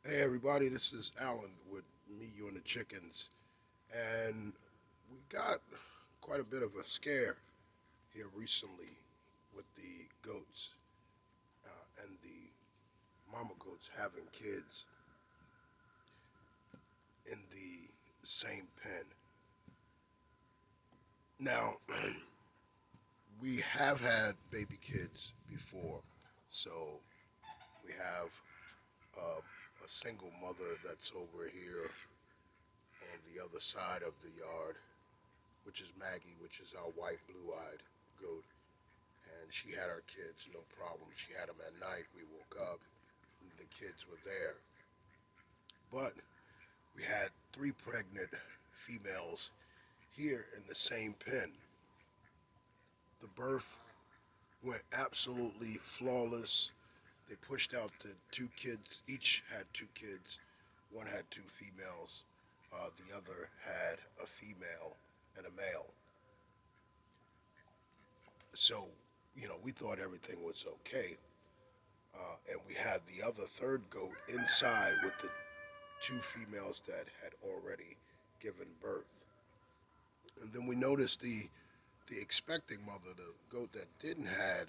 Hey everybody, this is Alan with Me, You, and the Chickens, and we got quite a bit of a scare here recently with the goats and the mama goats having kids in the same pen. Now, we have had baby kids before, so we have a single mother that's over here on the other side of the yard, which is Maggie, which is our white blue-eyed goat. And she had her kids, no problem. She had them at night. We woke up, and the kids were there. But we had three pregnant females here in the same pen. The birth went absolutely flawless. They pushed out the two kids. Each had two kids. One had two females. The other had a female and a male. So, we thought everything was okay. And we had the other third goat inside with the two females that had already given birth. And then we noticed the expecting mother, the goat that didn't have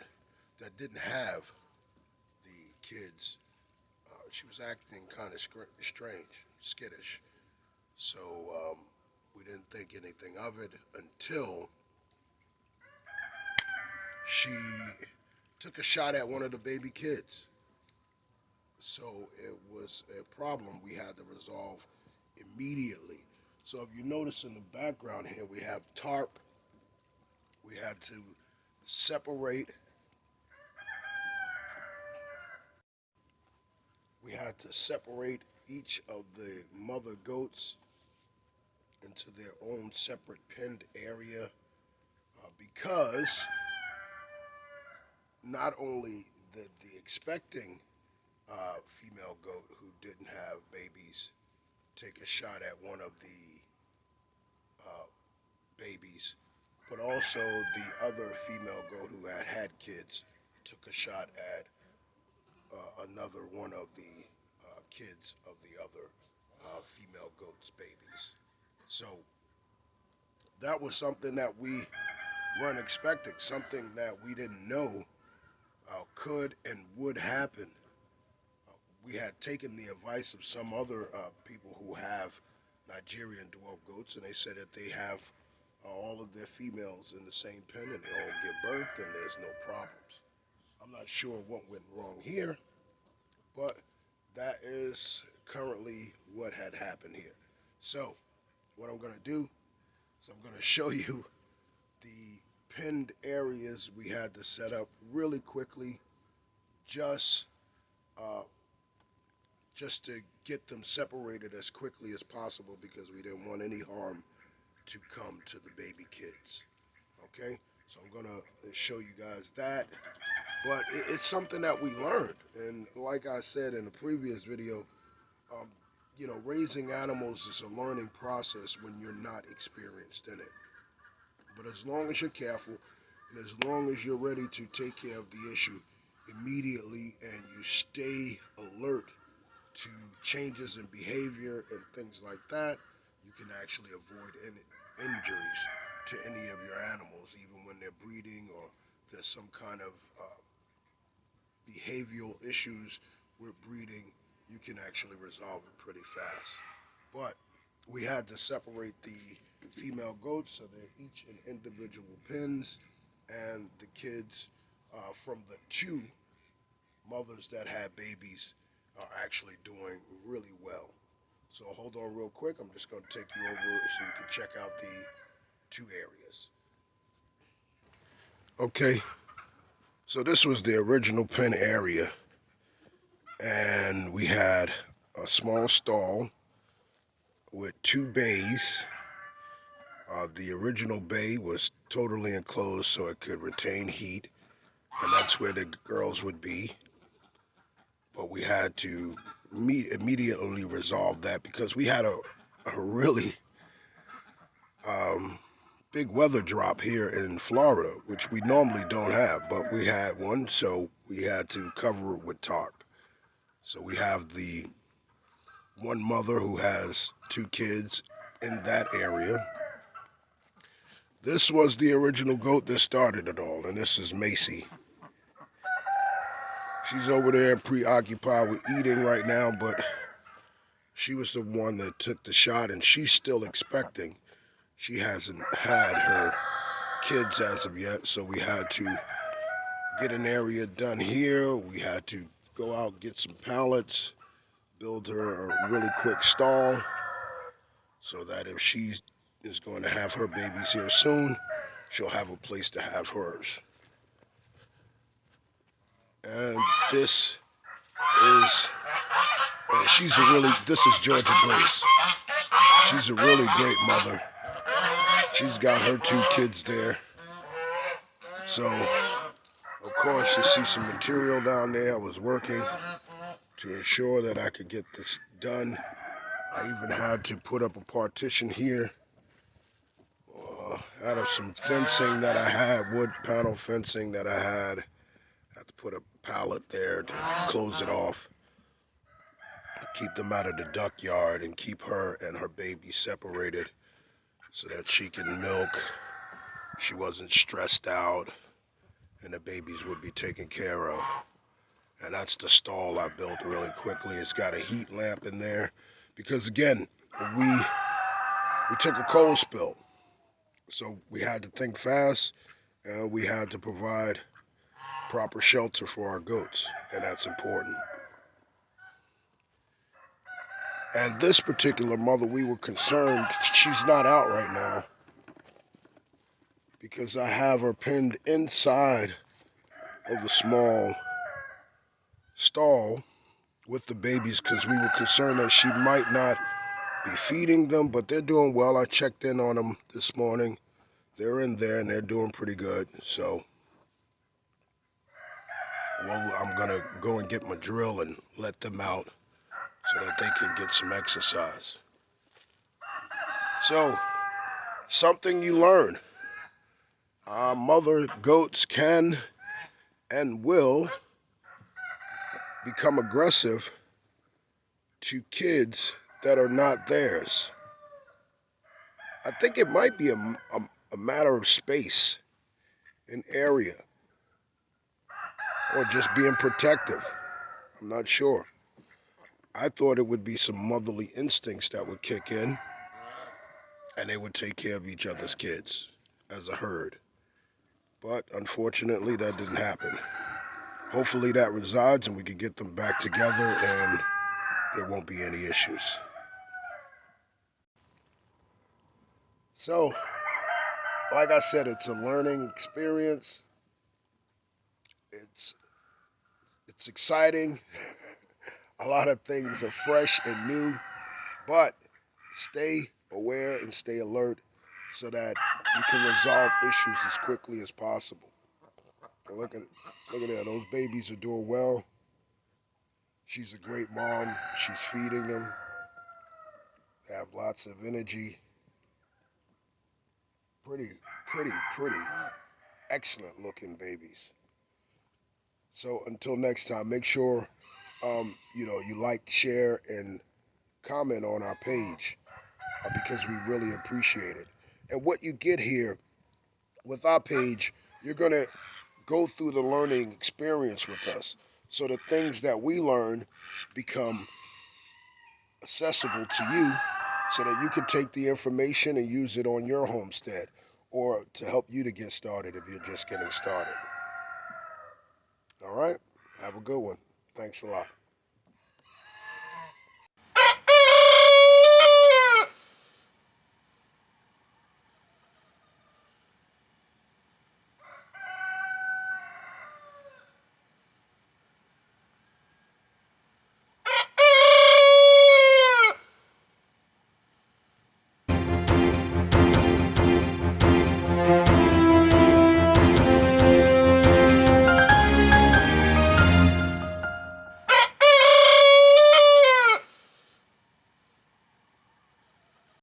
the kids. She was acting kind of strange, skittish. So we didn't think anything of it until she took a shot at one of the baby kids. So it was a problem we had to resolve immediately. So if you notice in the background here, we have tarp. We had to separate. We had to separate each of the mother goats into their own separate penned area because not only did the expecting female goat who didn't have babies take a shot at one of the uh, babies, but also the other female goat who had had kids took a shot at another one of the kids of the other female goat's babies. So that was something that we weren't expecting, something that we didn't know could and would happen. We had taken the advice of some other people who have Nigerian dwarf goats, and they said that they have all of their females in the same pen and they all give birth and there's no problems. I'm not sure what went wrong here, but that is currently what had happened here. So, what I'm going to do is I'm going to show you the pinned areas we had to set up really quickly, just uh, just to get them separated as quickly as possible because we didn't want any harm to come to the baby kids. Okay, so I'm gonna show you guys that, but it's something that we learned, and like I said in the previous video, um, raising animals is a learning process when you're not experienced in it. But as long as you're careful and as long as you're ready to take care of the issue immediately and you stay alert to changes in behavior and things like that, you can actually avoid any injuries to any of your animals, even when they're breeding or there's some kind of behavioral issues with breeding. You can actually resolve it pretty fast. But we had to separate the female goats so they're each in individual pens, and the kids from the two mothers that had babies are actually doing really well. So hold on real quick. I'm just going to take you over so you can check out the two areas. Okay, so this was the original pen area, and we had a small stall with two bays. The original bay was totally enclosed so it could retain heat, and that's where the girls would be. But we had to immediately resolve that because we had a really um, big weather drop here in Florida, which we normally don't have, but we had one, so we had to cover it with tarp. So we have the one mother who has 2 kids in that area. This was the original goat that started it all, and this is Macy. She's over there preoccupied with eating right now, but she was the one that took the shot, and she's still expecting. She hasn't had her kids as of yet, so we had to get an area done here. We had to go out, get some pallets, build her a really quick stall so that if she is going to have her babies here soon, she'll have a place to have hers. And this is, this is Georgia Grace. She's a really great mother. She's got her 2 kids there. So, of course, you see some material down there. I was working to ensure that I could get this done. I even had to put up a partition here out of some fencing that I had, wood panel fencing that I had. I had to put a pallet there to close it off, keep them out of the duck yard, and keep her and her baby separated so that she can milk. She wasn't stressed out, and the babies would be taken care of. And that's the stall I built really quickly. It's got a heat lamp in there because, again, we took a coal spill. So we had to think fast, and we had to provide proper shelter for our goats, and that's important. And this particular mother, we were concerned, she's not out right now because I have her pinned inside of the small stall with the babies because we were concerned that she might not be feeding them, but they're doing well. I checked in on them this morning. They're in there and they're doing pretty good. So, well, I'm going to go and get my drill and let them out so that they can get some exercise. So, something you learn. Mother goats can and will become aggressive to kids that are not theirs. I think it might be a matter of space, an area, or just being protective. I'm not sure. I thought it would be some motherly instincts that would kick in, and they would take care of each other's kids as a herd. But unfortunately, that didn't happen. Hopefully that resides and we can get them back together and there won't be any issues. So, like I said, it's a learning experience. It's exciting. A lot of things are fresh and new, but stay aware and stay alert so that you can resolve issues as quickly as possible. And look at that. Those babies are doing well. She's a great mom. She's feeding them. They have lots of energy. Pretty excellent looking babies. So until next time, make sure you like, share, and comment on our page because we really appreciate it. And what you get here with our page, you're going to go through the learning experience with us. So the things that we learn become accessible to you so that you can take the information and use it on your homestead or to help you to get started if you're just getting started. All right? Have a good one. Thanks a lot.